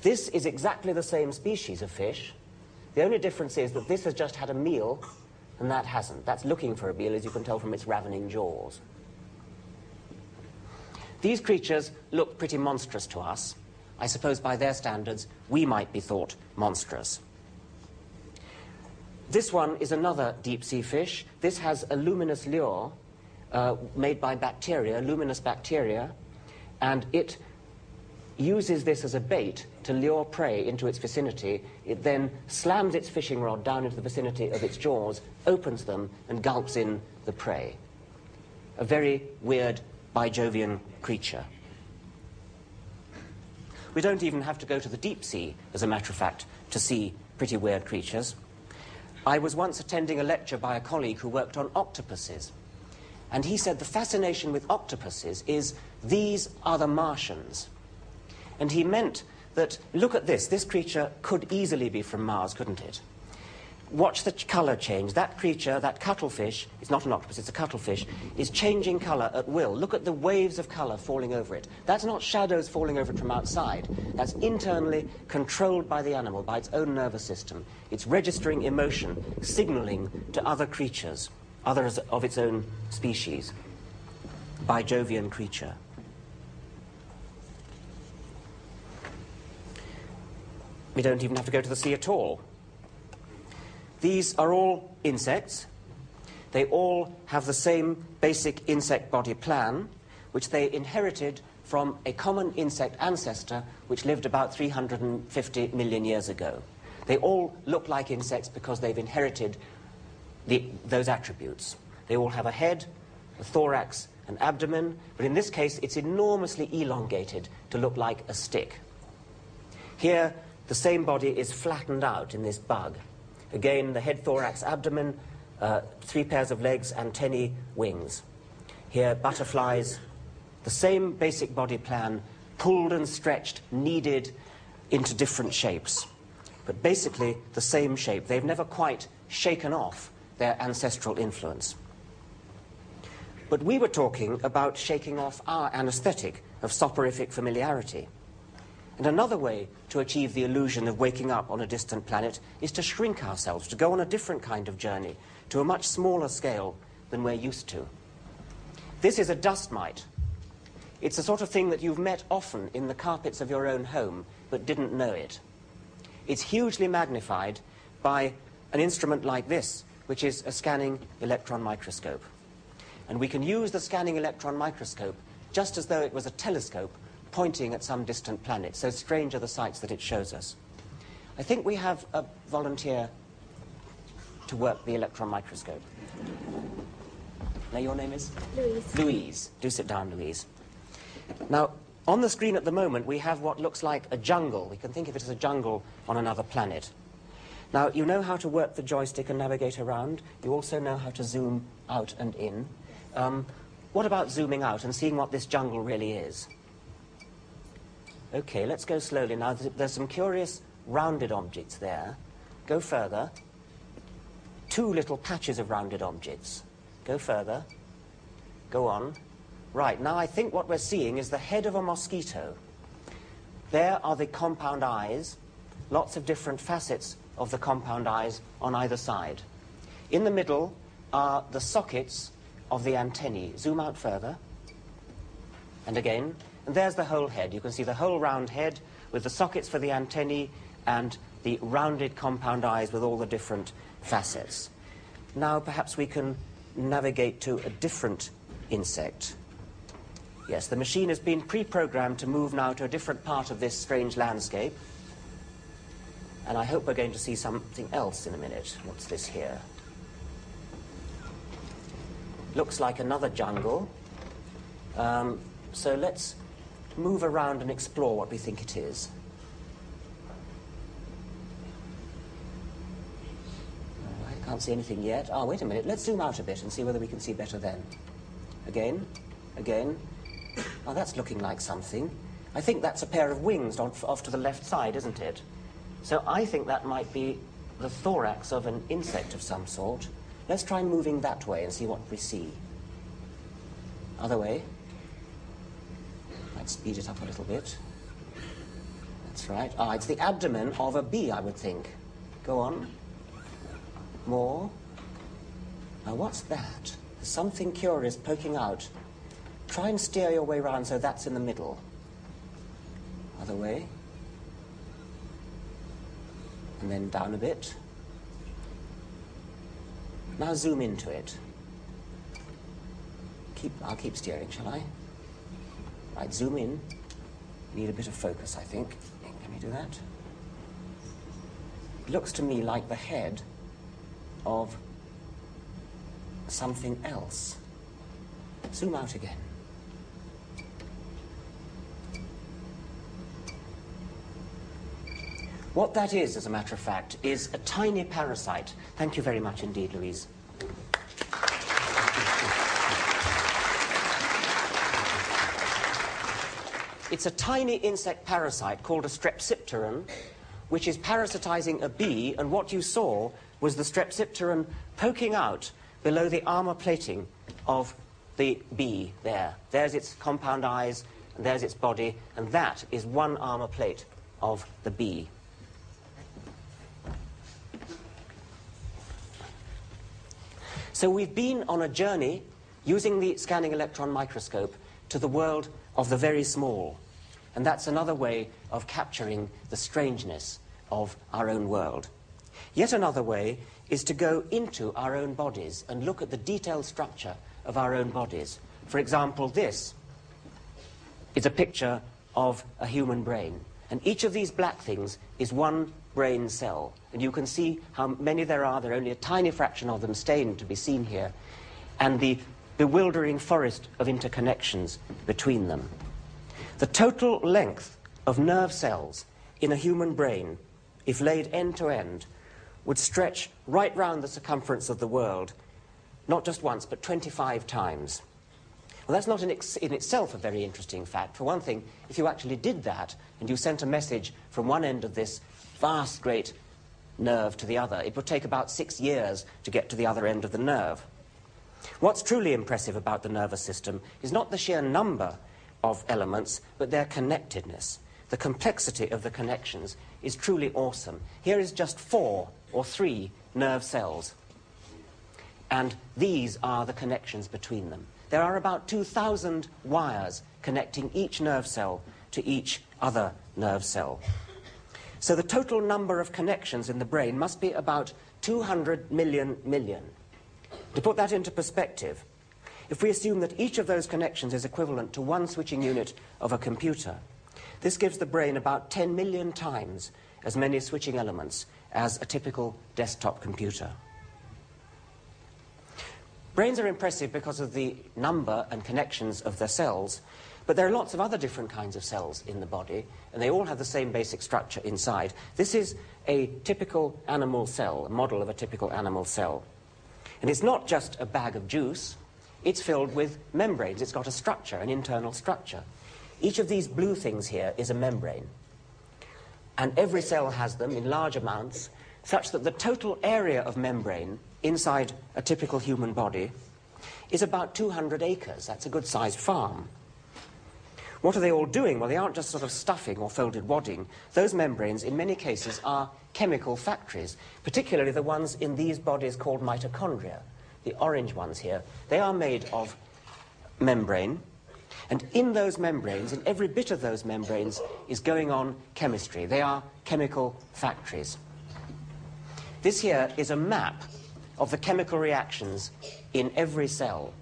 This is exactly the same species of fish. The only difference is that this has just had a meal and that hasn't. That's looking for a meal, as you can tell from its ravening jaws. These creatures look pretty monstrous to us. I suppose by their standards, we might be thought monstrous. This one is another deep-sea fish. This has a luminous lure made by bacteria, luminous bacteria, and it uses this as a bait to lure prey into its vicinity. It then slams its fishing rod down into the vicinity of its jaws, opens them, and gulps in the prey. A very weird bijovian creature. We don't even have to go to the deep sea, as a matter of fact, to see pretty weird creatures. I was once attending a lecture by a colleague who worked on octopuses, and he said the fascination with octopuses is these are the Martians. And he meant that, look at this, this creature could easily be from Mars, couldn't it? Watch the colour change. That creature, that cuttlefish, it's not an octopus, it's a cuttlefish, is changing colour at will. Look at the waves of colour falling over it. That's not shadows falling over it from outside. That's internally controlled by the animal, by its own nervous system. It's registering emotion, signalling to other creatures, others of its own species. Bijovian creature. We don't even have to go to the sea at all. These are all insects. They all have the same basic insect body plan, which they inherited from a common insect ancestor which lived about 350 million years ago. They all look like insects because they've inherited those attributes. They all have a head, a thorax, an abdomen, but in this case it's enormously elongated to look like a stick. Here, the same body is flattened out in this bug. Again, the head, thorax, abdomen, 3 pairs of legs, antennae, wings. Here, butterflies, the same basic body plan, pulled and stretched, kneaded into different shapes. But basically, the same shape. They've never quite shaken off their ancestral influence. But we were talking about shaking off our anesthetic of soporific familiarity. And another way to achieve the illusion of waking up on a distant planet is to shrink ourselves, to go on a different kind of journey, to a much smaller scale than we're used to. This is a dust mite. It's the sort of thing that you've met often in the carpets of your own home, but didn't know it. It's hugely magnified by an instrument like this, which is a scanning electron microscope. And we can use the scanning electron microscope just as though it was a telescope pointing at some distant planet. So strange are the sights that it shows us. I think we have a volunteer to work the electron microscope. Now, your name is? Louise. Louise. Do sit down, Louise. Now, on the screen at the moment, we have what looks like a jungle. We can think of it as a jungle on another planet. Now, you know how to work the joystick and navigate around. You also know how to zoom out and in. What about zooming out and seeing what this jungle really is? Okay, let's go slowly. Now, there's some curious rounded objects there. Go further. 2 little patches of rounded objects. Go further. Go on. Right, now I think what we're seeing is the head of a mosquito. There are the compound eyes, lots of different facets of the compound eyes on either side. In the middle are the sockets of the antennae. Zoom out further. And again. And there's the whole head. You can see the whole round head with the sockets for the antennae and the rounded compound eyes with all the different facets. Now perhaps we can navigate to a different insect. Yes, the machine has been pre-programmed to move now to a different part of this strange landscape. And I hope we're going to see something else in a minute. What's this here? Looks like another jungle. So let's move around and explore what we think it is. I can't see anything yet. Oh, wait a minute. Let's zoom out a bit and see whether we can see better then. Again. Again. Oh, that's looking like something. I think that's a pair of wings off to the left side, isn't it? So I think that might be the thorax of an insect of some sort. Let's try moving that way and see what we see. Other way. Let's speed it up a little bit. That's right. Ah, it's the abdomen of a bee, I would think. Go on. More. Now, what's that? There's something curious poking out. Try and steer your way round so that's in the middle. Other way. And then down a bit. Now zoom into it. I'll keep steering, shall I? Right, zoom in. Need a bit of focus, I think. Can we do that? It looks to me like the head of something else. Zoom out again. What that is, as a matter of fact, is a tiny parasite. Thank you very much indeed, Louise. It's a tiny insect parasite called a strepsipteran, which is parasitizing a bee, and what you saw was the strepsipteran poking out below the armor plating of the bee there. There's its compound eyes, and there's its body, and that is one armor plate of the bee. So we've been on a journey using the scanning electron microscope to the world of the very small. And that's another way of capturing the strangeness of our own world. Yet another way is to go into our own bodies and look at the detailed structure of our own bodies. For example, this is a picture of a human brain. And each of these black things is one brain cell. And you can see how many there are. There are only a tiny fraction of them stained to be seen here. And the bewildering forest of interconnections between them. The total length of nerve cells in a human brain, if laid end to end, would stretch right round the circumference of the world, not just once, but 25 times. Well, that's not in itself a very interesting fact. For one thing, if you actually did that, and you sent a message from one end of this vast, great nerve to the other, it would take about 6 years to get to the other end of the nerve. What's truly impressive about the nervous system is not the sheer number of elements, but their connectedness. The complexity of the connections is truly awesome. Here is just 4 or 3 nerve cells, and these are the connections between them. There are about 2,000 wires connecting each nerve cell to each other nerve cell. So the total number of connections in the brain must be about 200 million. To put that into perspective, if we assume that each of those connections is equivalent to one switching unit of a computer, this gives the brain about 10 million times as many switching elements as a typical desktop computer. Brains are impressive because of the number and connections of their cells, but there are lots of other different kinds of cells in the body, and they all have the same basic structure inside. This is a typical animal cell, a model of a typical animal cell. And it's not just a bag of juice, it's filled with membranes. It's got a structure, an internal structure. Each of these blue things here is a membrane. And every cell has them in large amounts, such that the total area of membrane inside a typical human body is about 200 acres. That's a good-sized farm. What are they all doing? Well, they aren't just sort of stuffing or folded wadding. Those membranes, in many cases, are chemical factories, particularly the ones in these bodies called mitochondria. The orange ones here, they are made of membrane, and in those membranes, in every bit of those membranes, is going on chemistry. They are chemical factories. This here is a map of the chemical reactions in every cell.